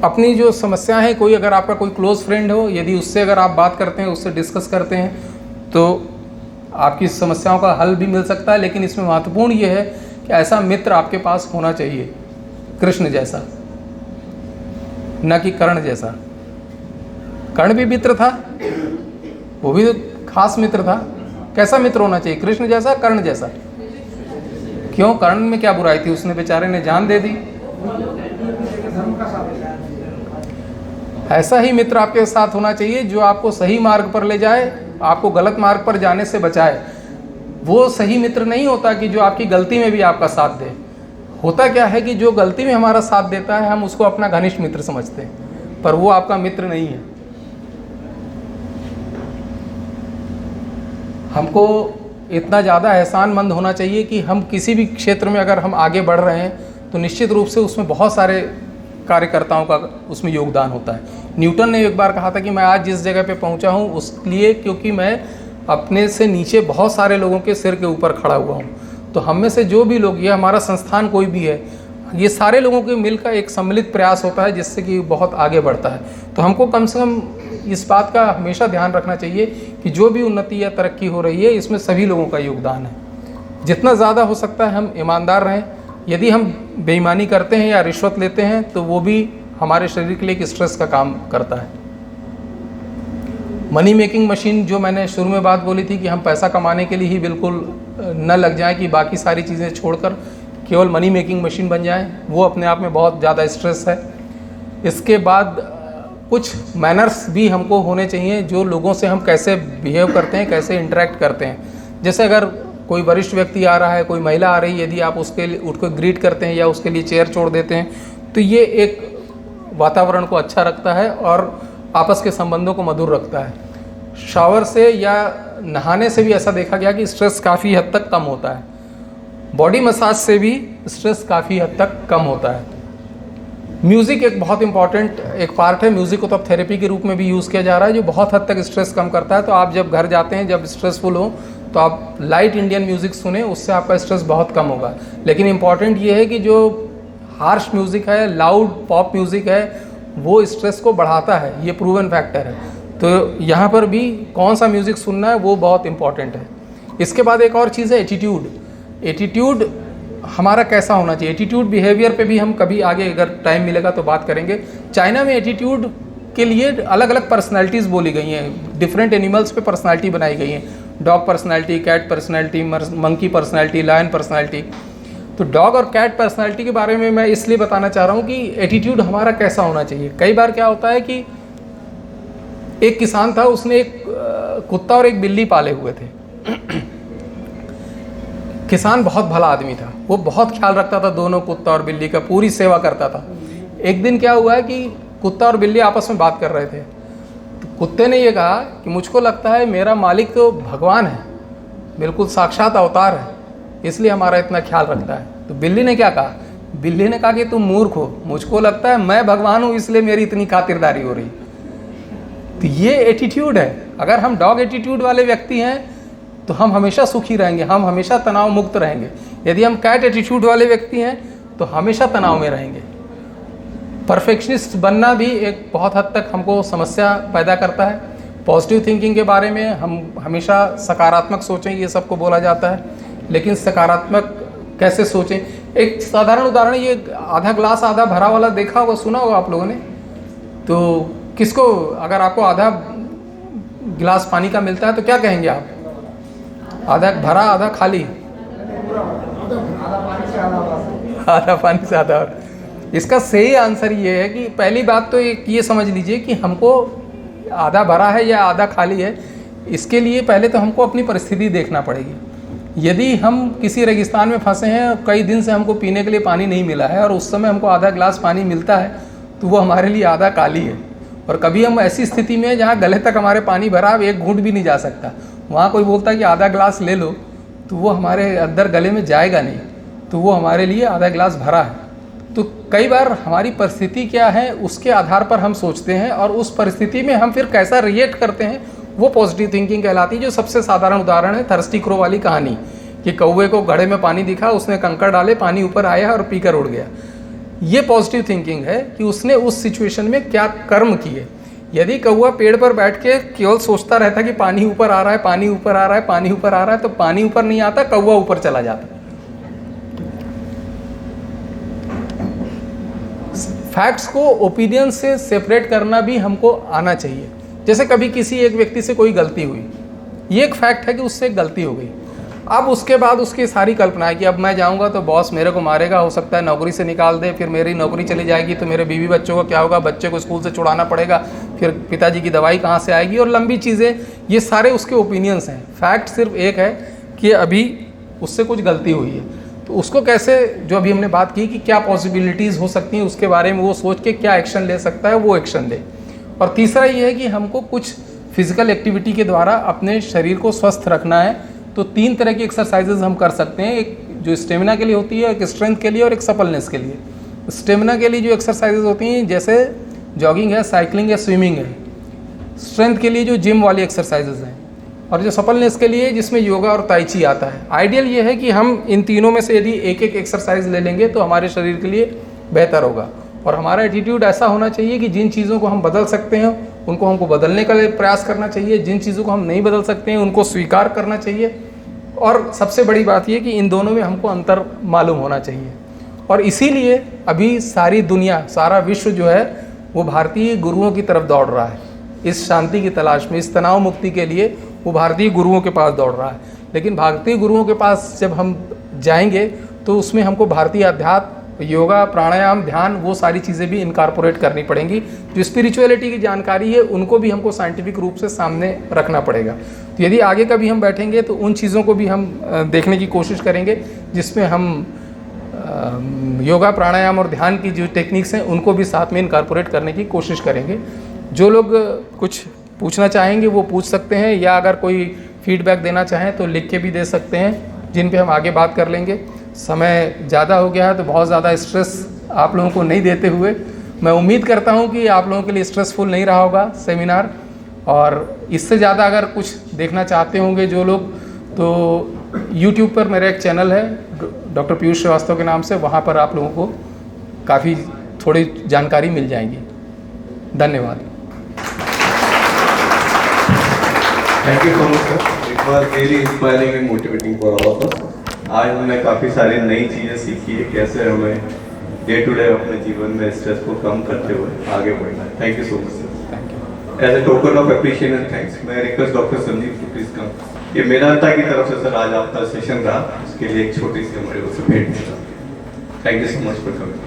अपनी जो समस्या है, कोई अगर आपका कोई क्लोज फ्रेंड हो, यदि उससे अगर आप बात करते हैं, उससे डिस्कस करते हैं तो आपकी समस्याओं का हल भी मिल सकता है। लेकिन इसमें महत्वपूर्ण ये है कि ऐसा मित्र आपके पास होना चाहिए कृष्ण जैसा, न कि कर्ण जैसा। कर्ण भी मित्र था, वो भी खास मित्र था। कैसा मित्र होना चाहिए? कृष्ण जैसा, कर्ण जैसा। क्यों? कर्ण में क्या बुराई थी? उसने बेचारे ने जान दे दी। ऐसा ही मित्र आपके साथ होना चाहिए जो आपको सही मार्ग पर ले जाए, आपको गलत मार्ग पर जाने से बचाए। वो सही मित्र नहीं होता कि जो आपकी गलती में भी आपका साथ दे। होता क्या है कि जो गलती में हमारा साथ देता है, हम उसको अपना घनिष्ठ मित्र समझते हैं, पर वो आपका मित्र नहीं है। हमको इतना ज़्यादा एहसानमंद होना चाहिए कि हम किसी भी क्षेत्र में अगर हम आगे बढ़ रहे हैं तो निश्चित रूप से उसमें बहुत सारे कार्यकर्ताओं का उसमें योगदान होता है। न्यूटन ने एक बार कहा था कि मैं आज जिस जगह पे पहुंचा हूं उसलिए क्योंकि मैं अपने से नीचे बहुत सारे लोगों के सिर के ऊपर खड़ा हुआ हूं। तो हम में से जो भी लोग, ये हमारा संस्थान कोई भी है, ये सारे लोगों के मिलकर एक सम्मिलित प्रयास होता है जिससे कि बहुत आगे बढ़ता है। तो हमको कम से कम इस बात का हमेशा ध्यान रखना चाहिए कि जो भी उन्नति या तरक्की हो रही है इसमें सभी लोगों का योगदान है। जितना ज़्यादा हो सकता है हम ईमानदार रहें। यदि हम बेईमानी करते हैं या रिश्वत लेते हैं तो वो भी हमारे शरीर के लिए एक स्ट्रेस का काम करता है। मनी मेकिंग मशीन, जो मैंने शुरू में बात बोली थी कि हम पैसा कमाने के लिए ही बिल्कुल न लग जाएं कि बाकी सारी चीज़ें छोड़कर केवल मनी मेकिंग मशीन बन जाएं, वो अपने आप में बहुत ज़्यादा स्ट्रेस है। इसके बाद कुछ मैनर्स भी हमको होने चाहिए, जो लोगों से हम कैसे बिहेव करते हैं, कैसे इंटरेक्ट करते हैं। जैसे अगर कोई वरिष्ठ व्यक्ति आ रहा है, कोई महिला आ रही है, यदि आप उसके लिए उसको ग्रीट करते हैं या उसके लिए चेयर छोड़ देते हैं तो ये एक वातावरण को अच्छा रखता है और आपस के संबंधों को मधुर रखता है। शावर से या नहाने से भी ऐसा देखा गया कि स्ट्रेस काफ़ी हद तक कम होता है। बॉडी मसाज से भी स्ट्रेस काफ़ी हद तक कम होता है। म्यूज़िक एक बहुत इंपॉर्टेंट एक पार्ट है। म्यूज़िक को तो अब थेरेपी के रूप में भी यूज़ किया जा रहा है, जो बहुत हद तक स्ट्रेस कम करता है। तो आप जब घर जाते हैं, जब स्ट्रेसफुल हो, तो आप लाइट इंडियन म्यूज़िक सुने, उससे आपका स्ट्रेस बहुत कम होगा। लेकिन इम्पॉर्टेंट ये है कि जो हार्श म्यूज़िक है, लाउड पॉप म्यूज़िक है, वो स्ट्रेस को बढ़ाता है, ये प्रूवन फैक्टर है। तो यहाँ पर भी कौन सा म्यूज़िक सुनना है वो बहुत इंपॉर्टेंट है। इसके बाद एक और चीज़ है एटीट्यूड। एटीट्यूड हमारा कैसा होना चाहिए? एटीट्यूड बिहेवियर पे भी हम कभी आगे अगर टाइम मिलेगा तो बात करेंगे। चाइना में एटीट्यूड के लिए अलग अलग पर्सनैलिटीज़ बोली गई हैं, डिफरेंट एनिमल्स पे पर्सनैलिटी बनाई गई हैं। Dog personality, cat personality, monkey personality, lion personality. तो डॉग और कैट पर्सनैलिटी के बारे में मैं इसलिए बताना चाह रहा हूँ कि एटीट्यूड हमारा कैसा होना चाहिए। कई बार क्या होता है कि एक किसान था, उसने एक कुत्ता और एक बिल्ली पाले हुए थे। किसान बहुत भला आदमी था, वो बहुत ख्याल रखता था दोनों कुत्ता और बिल्ली का, पूरी सेवा करता था। एक दिन क्या हुआ है कि कुत्ता और बिल्ली आपस में बात कर रहे थे। तो कुत्ते ने ये कहा कि मुझको लगता है मेरा मालिक तो भगवान है, बिल्कुल साक्षात अवतार है, इसलिए हमारा इतना ख्याल रखता है। तो बिल्ली ने क्या कहा? बिल्ली ने कहा कि तुम मूर्ख हो, मुझको लगता है मैं भगवान हूँ इसलिए मेरी इतनी खातिरदारी हो रही। तो ये एटीट्यूड है। अगर हम डॉग एटीट्यूड वाले व्यक्ति हैं तो हम हमेशा सुखी रहेंगे, हम हमेशा तनाव मुक्त रहेंगे। यदि हम कैट एटीट्यूड वाले व्यक्ति हैं तो हमेशा तनाव में रहेंगे। परफेक्शनिस्ट बनना भी एक बहुत हद तक हमको समस्या पैदा करता है। पॉजिटिव थिंकिंग के बारे में हम हमेशा सकारात्मक सोचें, ये सबको बोला जाता है, लेकिन सकारात्मक कैसे सोचें? एक साधारण उदाहरण, ये आधा ग्लास आधा भरा वाला देखा होगा, सुना होगा आप लोगों ने। तो किसको, अगर आपको आधा गिलास पानी का मिलता है तो क्या कहेंगे आप? आधा भरा आधा खाली? आधा पानी से आधा। और इसका सही आंसर ये है कि पहली बात तो ये समझ लीजिए कि हमको आधा भरा है या आधा खाली है, इसके लिए पहले तो हमको अपनी परिस्थिति देखना पड़ेगी। यदि हम किसी रेगिस्तान में फंसे हैं, कई दिन से हमको पीने के लिए पानी नहीं मिला है और उस समय हमको आधा गिलास पानी मिलता है, तो वो हमारे लिए आधा काली है। और कभी हम ऐसी स्थिति में जहाँ गले तक हमारे पानी भरा, अब एक घूंट भी नहीं जा सकता, वहाँ कोई बोलता है कि आधा गिलास ले लो, तो वो हमारे अंदर गले में जाएगा नहीं, तो वो हमारे लिए आधा गिलास भरा है। तो कई बार हमारी परिस्थिति क्या है उसके आधार पर हम सोचते हैं और उस परिस्थिति में हम फिर कैसा रिएक्ट करते हैं, वो पॉजिटिव थिंकिंग कहलाती है। जो सबसे साधारण उदाहरण है थर्स्टी क्रो वाली कहानी कि कौवे को घड़े में पानी दिखा, उसने कंकड़ डाले, पानी ऊपर आया और पीकर उड़ गया। ये पॉजिटिव थिंकिंग है कि उसने उस सिचुएशन में क्या कर्म किए। यदि कौवा पेड़ पर बैठ के केवल सोचता रहता कि पानी ऊपर आ रहा है, पानी ऊपर आ रहा है, पानी ऊपर आ रहा है, तो पानी ऊपर नहीं आता, कौवा ऊपर चला जाता। फैक्ट्स को ओपिनियन से सेपरेट करना भी हमको आना चाहिए। जैसे कभी किसी एक व्यक्ति से कोई गलती हुई, ये एक फैक्ट है कि उससे एक गलती हो गई। अब उसके बाद उसकी सारी कल्पना है कि अब मैं जाऊंगा तो बॉस मेरे को मारेगा, हो सकता है नौकरी से निकाल दे, फिर मेरी नौकरी चली जाएगी तो मेरे बीवी बच्चों को क्या होगा, बच्चे को स्कूल से छुड़ाना पड़ेगा, फिर पिताजी की दवाई कहाँ से आएगी, और लंबी चीज़ें। ये सारे उसके ओपिनियंस हैं। फैक्ट सिर्फ एक है कि अभी उससे कुछ गलती हुई है, तो उसको कैसे, जो अभी हमने बात की कि क्या पॉसिबिलिटीज़ हो सकती हैं, उसके बारे में वो सोच के क्या एक्शन ले सकता है, वो एक्शन ले। और तीसरा ये है कि हमको कुछ फिजिकल एक्टिविटी के द्वारा अपने शरीर को स्वस्थ रखना है। तो 3 तरह की एक्सरसाइजेज हम कर सकते हैं, एक जो स्टेमिना के लिए होती है, एक स्ट्रेंथ के लिए, और एक सपलनेस के लिए। स्टेमिना के लिए जो एक्सरसाइजेज होती हैं जैसे जॉगिंग है, साइकिलिंग है, स्विमिंग है। स्ट्रेंथ के लिए जो जिम वाली एक्सरसाइजेज हैं, और जो सपलनेस के लिए जिसमें योगा और ताई ची आता है। आइडियल ये है कि हम इन तीनों में से यदि एक एक एक्सरसाइज ले लेंगे तो हमारे शरीर के लिए बेहतर होगा। और हमारा एटीट्यूड ऐसा होना चाहिए कि जिन चीज़ों को हम बदल सकते हैं उनको हमको बदलने का प्रयास करना चाहिए, जिन चीज़ों को हम नहीं बदल सकते हैं उनको स्वीकार करना चाहिए। और सबसे बड़ी बात यह कि इन दोनों में हमको अंतर मालूम होना चाहिए। और इसीलिए अभी सारी दुनिया, सारा विश्व जो है वो भारतीय गुरुओं की तरफ दौड़ रहा है। इस शांति की तलाश में, इस तनाव मुक्ति के लिए वो भारतीय गुरुओं के पास दौड़ रहा है। लेकिन भारतीय गुरुओं के पास जब हम जाएंगे तो उसमें हमको भारतीय अध्यात्म, योगा, प्राणायाम, ध्यान, वो सारी चीज़ें भी इनकॉर्पोरेट करनी पड़ेंगी। जो स्पिरिचुअलिटी की जानकारी है उनको भी हमको साइंटिफिक रूप से सामने रखना पड़ेगा। तो यदि आगे कभी हम बैठेंगे तो उन चीज़ों को भी हम देखने की कोशिश करेंगे जिसमें हम योगा, प्राणायाम और ध्यान की जो टेक्निक्स हैं उनको भी साथ में इनकॉर्पोरेट करने की कोशिश करेंगे। जो लोग कुछ पूछना चाहेंगे वो पूछ सकते हैं, या अगर कोई फीडबैक देना चाहें तो लिख के भी दे सकते हैं, जिन पे हम आगे बात कर लेंगे। समय ज़्यादा हो गया है तो बहुत ज़्यादा स्ट्रेस आप लोगों को नहीं देते हुए मैं उम्मीद करता हूं कि आप लोगों के लिए स्ट्रेसफुल नहीं रहा होगा सेमिनार। और इससे ज़्यादा अगर कुछ देखना चाहते होंगे जो लोग, तो YouTube पर मेरा एक चैनल है डॉक्टर पीयूष श्रीवास्तव के नाम से, वहाँ पर आप लोगों को काफ़ी थोड़ी जानकारी मिल जाएगी। धन्यवाद। Thank you so much sir, it was really inspiring and motivating for all of us. आज हमने काफ़ी सारी नई चीज़ें सीखी है, कैसे हमें डे टू डे अपने जीवन में स्ट्रेस को कम करते हुए आगे बढ़ना है। Thank you so much sir. Thank you. As a token of appreciation and thanks, मैं request doctor Sandeep to please come. ये मेदांता की तरफ से सर आज आपका सेशन रहा, उसके लिए एक छोटी सी हमारे ओर से भेंट। Thank you so much for coming.